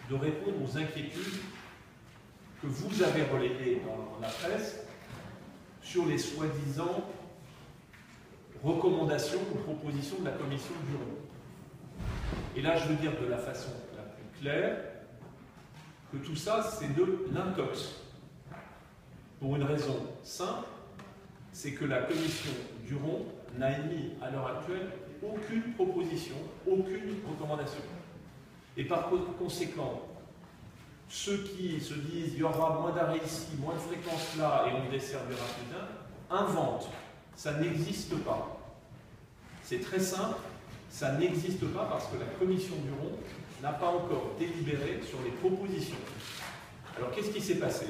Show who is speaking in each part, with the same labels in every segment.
Speaker 1: de répondre aux inquiétudes que vous avez relayées dans la presse sur les soi-disant recommandations ou propositions de la commission Duron. Et là, je veux dire de la façon la plus claire que tout ça, c'est de l'intox. Pour une raison simple, c'est que la commission Duron n'a émis à l'heure actuelle aucune proposition, aucune recommandation. Et par conséquent, ceux qui se disent il y aura moins d'arrêts ici, moins de fréquences là et on desservira plus d'un, inventent. Ça n'existe pas. C'est très simple, ça n'existe pas parce que la commission Duron n'a pas encore délibéré sur les propositions. Alors qu'est-ce qui s'est passé?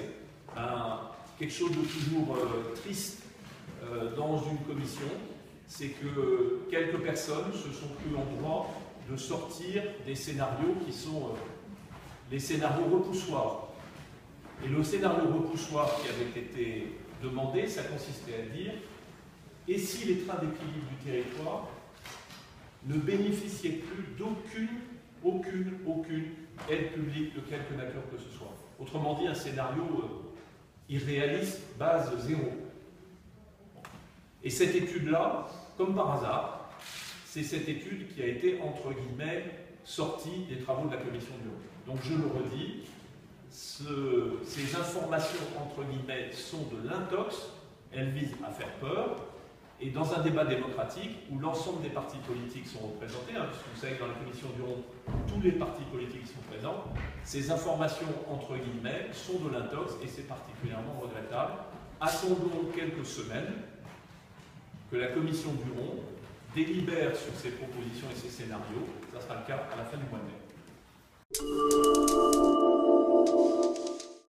Speaker 1: Quelque chose de toujours triste dans une commission, c'est que quelques personnes se sont crues en droit de sortir des scénarios qui sont les scénarios repoussoirs. Et le scénario repoussoir qui avait été demandé, ça consistait à dire et si les trains d'équilibre du territoire ne bénéficiaient plus d'aucune aide publique de quelque nature que ce soit. Autrement dit, un scénario irréaliste, base zéro. Et cette étude-là, comme par hasard, c'est cette étude qui a été, entre guillemets, sortie des travaux de la commission Duron. Donc je le redis, ces informations, entre guillemets, sont de l'intox, elles visent à faire peur, et dans un débat démocratique où l'ensemble des partis politiques sont représentés, puisque vous savez que dans la commission Duron, tous les partis politiques sont présents, ces informations, entre guillemets, sont de l'intox, et c'est particulièrement regrettable. Attendons quelques semaines que la commission Duron délibère sur ses propositions et ses scénarios, ça sera le cas